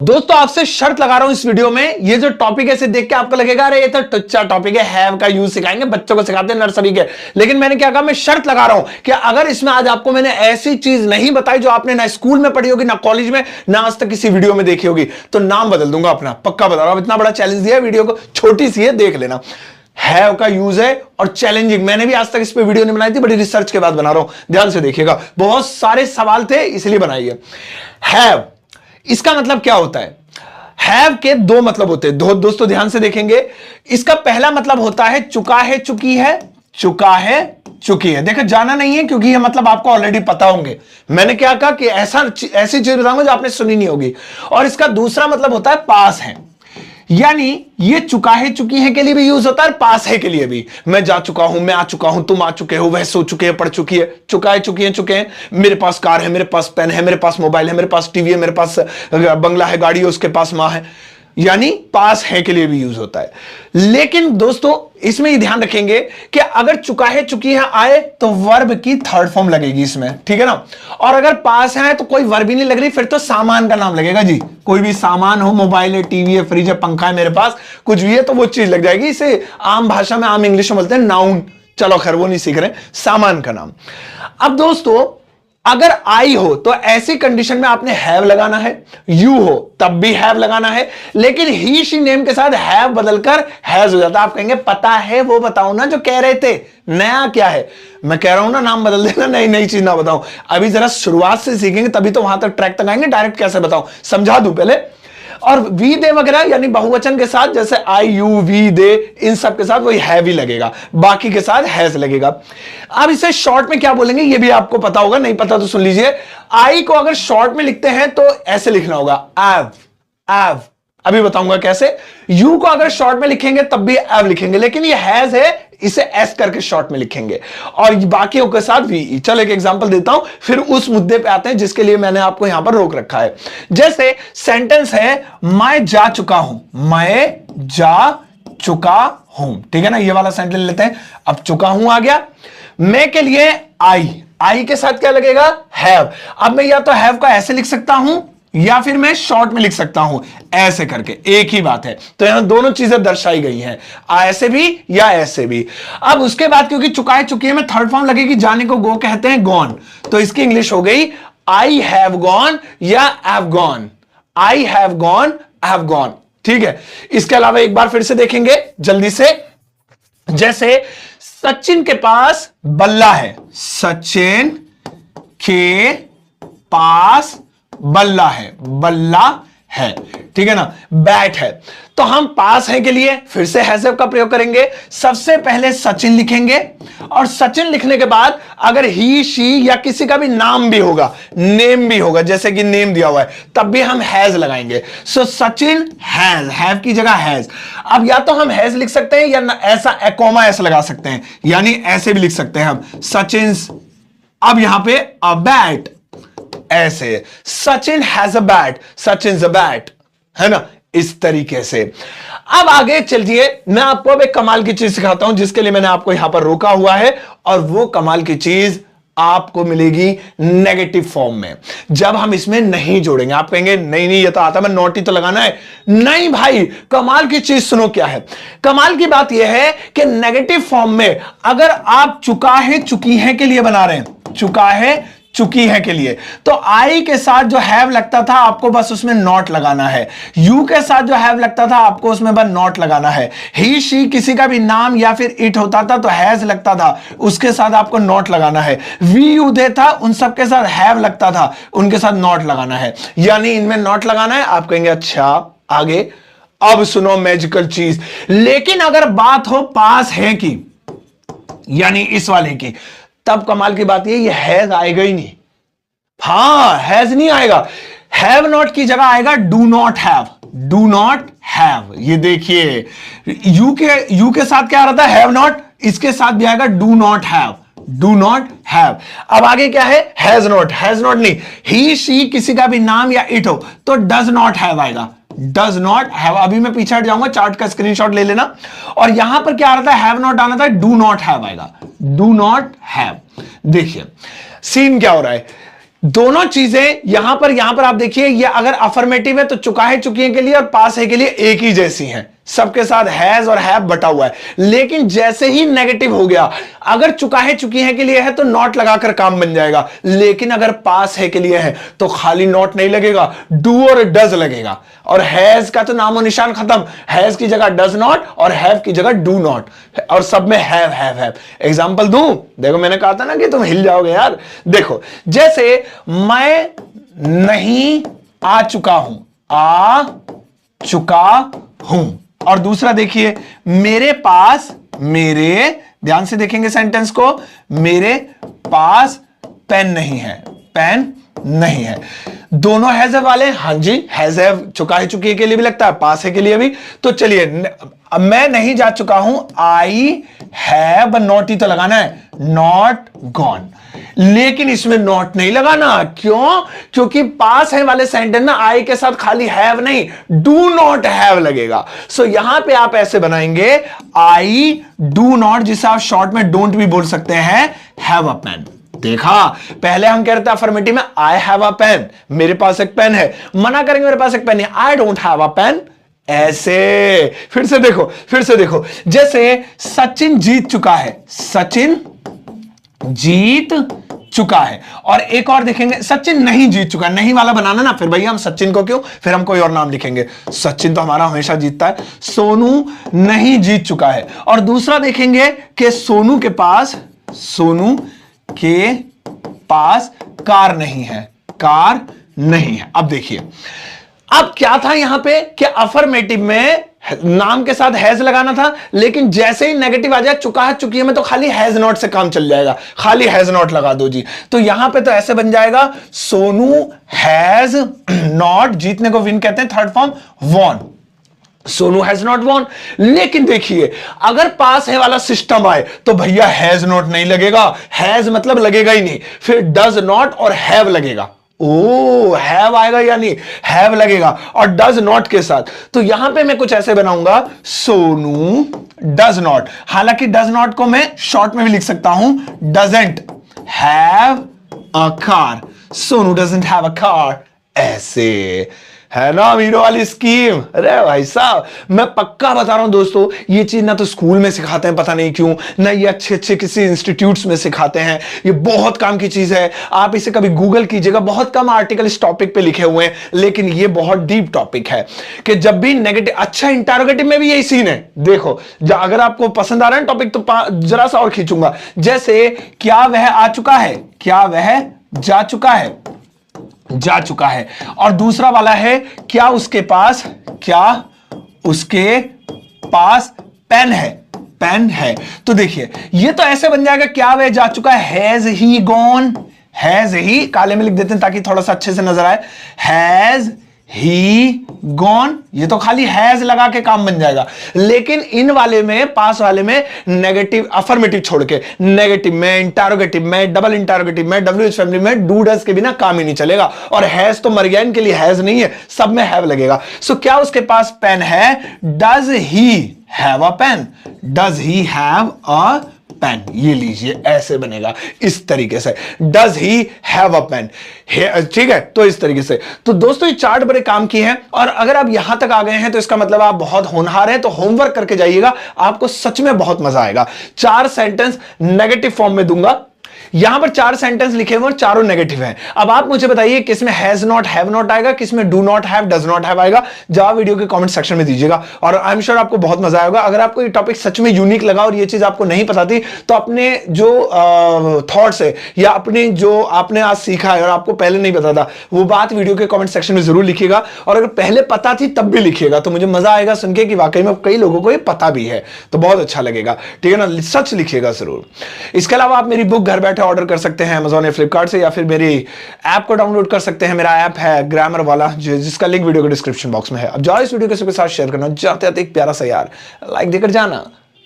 दोस्तों आपसे शर्त लगा रहा हूं इस वीडियो में, ये जो टॉपिक है इसे देख के आपको लगेगा अरे ये तो टुच्चा टॉपिक है, हैव का यूज सिखाएंगे, बच्चों को सिखाते हैं नर्सरी के। लेकिन मैंने क्या कहा, मैं शर्त लगा रहा हूं कि अगर इसमें आज आपको मैंने ऐसी चीज नहीं बताई जो आपने ना स्कूल में पढ़ी होगी, ना कॉलेज में, ना आज तक किसी वीडियो में देखी होगी, तो नाम बदल दूंगा अपना, पक्का बता रहा हूं। इतना बड़ा चैलेंज दिया, वीडियो को छोटी सी है, देख लेना। हैव का यूज है और चैलेंजिंग, मैंने भी आज तक इस पे वीडियो नहीं बनाई थी, बड़ी रिसर्च के बाद बना रहा हूं, ध्यान से देखिएगा, बहुत सारे सवाल थे इसलिए बनाई है। हैव, इसका मतलब क्या होता है? हैव के दो मतलब होते हैं, दोस्तों ध्यान से देखेंगे। इसका पहला मतलब होता है चुका है, चुकी है, चुका है, चुकी है। देखो जाना नहीं है क्योंकि ये मतलब आपको ऑलरेडी पता होंगे। मैंने क्या कहा कि ऐसी चीज बताऊंगा जो आपने सुनी नहीं होगी। और इसका दूसरा मतलब होता है पास है, यानी ये चुका है, चुकी है के लिए भी यूज होता है, पास है के लिए भी। मैं जा चुका हूं, मैं आ चुका हूं, तुम आ चुके हो, वह सो चुके हैं, पढ़ चुकी है, चुका है, चुकी है, चुके हैं। मेरे पास कार है, मेरे पास पेन है, मेरे पास मोबाइल है, मेरे पास टीवी है, मेरे पास बंगला है, गाड़ी है, उसके पास मां है, यानी पास है के लिए भी यूज होता है। लेकिन दोस्तों इसमें ही ध्यान रखेंगे कि अगर चुका है, चुकी है आए तो वर्ब की थर्ड फॉर्म लगेगी इसमें, ठीक है ना। और अगर पास है तो कोई वर्ब ही नहीं लग रही, फिर तो सामान का नाम लगेगा जी। कोई भी सामान हो, मोबाइल है, टीवी है, फ्रिज है, पंखा है, मेरे पास कुछ भी है तो वो चीज लग जाएगी। इसे आम भाषा में, आम इंग्लिश में बोलते हैं नाउन। चलो खैर वो नहीं सीख रहे, सामान का नाम। अब दोस्तों अगर आई हो तो ऐसी कंडीशन में आपने हैव लगाना है, यू हो तब भी हैव लगाना है, लेकिन ही शी नेम के साथ हैव बदलकर हैज हो जाता है। आप कहेंगे पता है वो बताओ ना जो कह रहे थे, नया क्या है? मैं कह रहा हूं ना नाम बदल देना, नई चीज ना बताऊं। अभी जरा शुरुआत से सीखेंगे तभी तो वहां तक ट्रैक तक आएंगे, डायरेक्ट कैसे बताऊं समझा दूं पहले। और वी दे वगैरह यानी बहुवचन के साथ जैसे आई, यू, वी, दे, इन सब के साथ वही हैव ही लगेगा, बाकी के साथ हैज लगेगा। अब इसे शॉर्ट में क्या बोलेंगे ये भी आपको पता होगा, नहीं पता तो सुन लीजिए। आई को अगर शॉर्ट में लिखते हैं तो ऐसे लिखना होगा एव, एव, अभी बताऊंगा कैसे। यू को अगर शॉर्ट में लिखेंगे तब भी एव लिखेंगे, लेकिन ये हैज है, इसे एस करके शॉर्ट में लिखेंगे, और बाकियों के साथ वी। चलो एक एग्जांपल देता हूं, फिर उस मुद्दे पे आते हैं जिसके लिए मैंने आपको यहां पर रोक रखा है। जैसे सेंटेंस है मैं जा चुका हूं, मैं जा चुका हूं, ठीक है ना, ये वाला सेंटेंस लेते हैं। अब चुका हूं आ गया, मैं के लिए आई, आई के साथ क्या लगेगा? हैव। अब मैं या तो हैव का ऐसे लिख सकता हूं या फिर मैं शॉर्ट में लिख सकता हूं ऐसे करके, एक ही बात है। तो यहां दोनों चीजें दर्शाई गई हैं, ऐसे भी या ऐसे भी। अब उसके बाद क्योंकि चुका है, चुकी है में थर्ड फॉर्म लगेगी, जाने को गो कहते हैं, गॉन, तो इसकी इंग्लिश हो गई आई हैव गॉन या have gone, I have gone, have gone, ठीक है। इसके अलावा एक बार फिर से देखेंगे जल्दी से, जैसे सचिन के पास बल्ला है, सचिन के पास बल्ला है, बल्ला है, ठीक है ना, बैट है। तो हम पास है के लिए फिर से हैव का प्रयोग करेंगे। सबसे पहले सचिन लिखेंगे, और सचिन लिखने के बाद अगर ही, शी या किसी का भी नाम भी होगा, नेम भी होगा, जैसे कि नेम दिया हुआ है, तब भी हम हैज लगाएंगे। सो सचिन हैज, हैव की जगह हैज। अब या तो हम हैज लिख सकते हैं या ऐसा कॉमा ऐसा लगा सकते हैं, यानी ऐसे भी लिख सकते हैं हम सचिन। अब यहां पे अ बैट, ऐसे Sachin has a bat, Sachin a bat, है ना, इस तरीके से। अब आगे चलिए, मैं आपको अब एक कमाल की चीज सिखाता हूं जिसके लिए मैंने आपको यहां पर रोका हुआ है, और वो कमाल की चीज आपको मिलेगी नेगेटिव फॉर्म में, जब हम इसमें नहीं जोड़ेंगे। आप कहेंगे नहीं नहीं ये तो आता, मैं नॉट ही तो लगाना है। नहीं भाई, कमाल की चीज सुनो क्या है। कमाल की बात यह है कि नेगेटिव फॉर्म में अगर आप चुका है, चुकी है के लिए बना रहे हैं, चुका है, चुकी है के लिए, तो आई के साथ जो हैव लगता था आपको बस उसमें नॉट लगाना है। यू के साथ जो हैव लगता था आपको उसमें बस नॉट लगाना है। ही, शी किसी का भी नाम या फिर इट होता था तो हैज लगता था, उसके साथ आपको नॉट लगाना है। वी, यू, दे था, उन सब के साथ हैव लगता था, उनके साथ नॉट लगाना है, यानी इनमें नॉट लगाना है। आप कहेंगे अच्छा आगे। अब सुनो मैजिकल चीज, लेकिन अगर बात हो पास है की, यानी इस वाले की, तब कमाल की बात ये हैज आएगा ही नहीं। हां, हैज नहीं आएगा, हैव नॉट की जगह आएगा do not have, do not have. ये देखिए यू के साथ क्या आ रहा था, हैव नॉट, इसके साथ भी आएगा do not have, do not have. अब आगे क्या है, हैज नॉट, हैज नॉट नहीं, ही, शी किसी का भी नाम या इट हो तो डज नॉट हैव आएगा, डज नॉट हैव। अभी मैं पीछे हट जाऊंगा, चार्ट का स्क्रीनशॉट ले लेना। और यहां पर क्या आ रहा था, हैव नॉट आना था, डू नॉट हैव आएगा, डू नॉट हैव। देखिए सीन क्या हो रहा है, दोनों चीजें यहां पर आप देखिए, ये अगर अफर्मेटिव है तो चुका है चुकी है के लिए और पास है के लिए एक ही जैसी हैं, सबके साथ हैज और हैव बटा हुआ है। लेकिन जैसे ही नेगेटिव हो गया, अगर चुका है चुकी है के लिए है तो नॉट लगाकर काम बन जाएगा, लेकिन अगर पास है के लिए है तो खाली नॉट नहीं लगेगा, डू और डज लगेगा। और हैज का तो नामो निशान खत्म, हैज की जगह डज नॉट और हैव की जगह डू नॉट, और सब में हैव। एग्जांपल दूं, देखो मैंने कहा था ना कि तुम हिल जाओगे यार। देखो जैसे मैं नहीं आ चुका हूं, आ चुका हूं। और दूसरा देखिए, मेरे पास, मेरे, ध्यान से देखेंगे सेंटेंस को, मेरे पास पेन नहीं है, पेन नहीं है। दोनों हैज वाले, हां जी, हैज हैव चुका है चुकी है के लिए भी लगता है, पास है के लिए भी। तो चलिए, मैं नहीं जा चुका हूं, आई हैव नॉट ही तो लगाना है, नॉट गॉन। लेकिन इसमें नॉट नहीं लगाना, क्यों? क्योंकि पास है वाले सेंटेंस ना आई के साथ खाली हैव नहीं, डू नॉट हैव लगेगा। सो यहां पे आप ऐसे बनाएंगे, आई डू नॉट, जिसे आप शॉर्ट में डोंट भी बोल सकते हैं, हैव अ पेन। देखा, पहले हम कह रहे थे अफर्मेटिव में आई हैव अ पेन, मेरे पास एक पेन है। मना करेंगे मेरे पास एक पेन है, I don't have a pen. ऐसे फिर से देखो, जैसे सचिन जीत चुका है, सचिन जीत चुका है। और एक और देखेंगे, सचिन नहीं जीत चुका, नहीं वाला बनाना ना, फिर भैया हम सचिन को क्यों, फिर हम कोई और नाम लिखेंगे, सचिन तो हमारा हमेशा जीतता है। सोनू नहीं जीत चुका है। और दूसरा देखेंगे कि सोनू के पास कार नहीं है, कार नहीं है। अब देखिए, अब क्या था यहां पे कि अफर्मेटिव में नाम के साथ हैज लगाना था, लेकिन जैसे ही नेगेटिव आ जाए, चुका है चुकी है में, तो खाली हैज नॉट से काम चल जाएगा, खाली हैज नॉट लगा दो जी। तो यहां पे तो ऐसे बन जाएगा, सोनू हैज नॉट, जीतने को विन कहते हैं, third form won, Sonu has not won. लेकिन देखिए, अगर पास है वाला सिस्टम आए तो भैया हैज नॉट नहीं लगेगा, हैज मतलब लगेगा ही नहीं, फिर डज नॉट और हैव लगेगा। ओ, हैव आएगा या नहीं, हैव लगेगा, और डज नॉट के साथ। तो यहां पे मैं कुछ ऐसे बनाऊंगा, सोनू डज नॉट। हालांकि डज नॉट को मैं शॉर्ट में भी लिख सकता हूं, doesn't have a car, Sonu doesn't have a car. ऐसे है ना हीरो वाली स्कीम। अरे भाई साहब, मैं पक्का बता रहा हूं दोस्तों, ये चीज ना तो स्कूल में सिखाते हैं, पता नहीं क्यों, ना ये अच्छे किसी इंस्टीट्यूट्स में सिखाते हैं। ये बहुत काम की चीज है, आप इसे कभी गूगल कीजिएगा, बहुत कम आर्टिकल इस टॉपिक पे लिखे हुए हैं, लेकिन ये बहुत डीप टॉपिक है कि जब भी नेगेटिव, अच्छा इंटरोगेटिव में भी यही सीन है। देखो, अगर आपको पसंद आ रहा है टॉपिक तो जरा सा और खींचूंगा। जैसे, क्या वह आ चुका है, क्या वह जा चुका है। और दूसरा वाला है, क्या उसके पास पेन है। तो देखिए, ये तो ऐसे बन जाएगा, क्या वह जा चुका है, has he gone, has he काले में लिख देते हैं ताकि थोड़ा सा अच्छे से नजर आए, हैज ही गॉन, ये तो खाली हैज लगा के काम बन जाएगा। लेकिन इन वाले में, पास वाले में, नेगेटिव अफर्मेटिव छोड़ के, नेगेटिव में, इंटरोगेटिव में, डबल इंटरोगेटिव में, WH फैमिली में डू डज के बिना काम ही नहीं चलेगा। और हैज तो मर गया, इनके लिए हैज नहीं है, सब में हैव लगेगा। सो क्या उसके पास पेन है, does he have a pen, does he have a pen. ये लीजिए, ऐसे बनेगा इस तरीके से, does he have a pen. ठीक है, तो इस तरीके से। तो दोस्तों, ये चार्ट बड़े काम की है, और अगर आप यहां तक आ गए हैं तो इसका मतलब आप बहुत होनहार हैं। तो होमवर्क करके जाइएगा, आपको सच में बहुत मजा आएगा। 4 सेंटेंस नेगेटिव फॉर्म में दूंगा, यहां पर 4 सेंटेंस लिखे हुए और चारों नेगेटिव हैं। अब आप मुझे बताइए, किसमें हैज नॉट, हैव नॉट आएगा, किसमें do not have, does not have आएगा। जवाब वीडियो के कमेंट सेक्शन में दीजिएगा, और आई एम श्योर आपको बहुत मजा आएगा। अगर आपको ये टॉपिक सच में यूनिक लगा और ये चीज आपको नहीं पता थी, तो अपने जो थॉट्स है या अपने जो आपने आज सीखा है और आपको पहले नहीं पता था, वो बात वीडियो के कमेंट सेक्शन में जरूर लिखिएगा। और अगर पहले पता थी तब भी लिखिएगा, तो मुझे मजा आएगा सुन के कि वाकई में कई लोगों को ये पता भी है, तो बहुत अच्छा लगेगा। ठीक है ना, सच लिखिएगा जरूर। इसके अलावा आप मेरी बुक घर बैठे ऑर्डर कर सकते हैं Amazon या फ्लिपकार्ट से, या फिर मेरी ऐप को डाउनलोड कर सकते हैं। मेरा ऐप है ग्रामर वाला, जिसका लिंक वीडियो के डिस्क्रिप्शन बॉक्स में है। अब जाओ इस वीडियो के साथ शेयर करना, जाते आते एक प्यारा सा यार लाइक देकर जाना।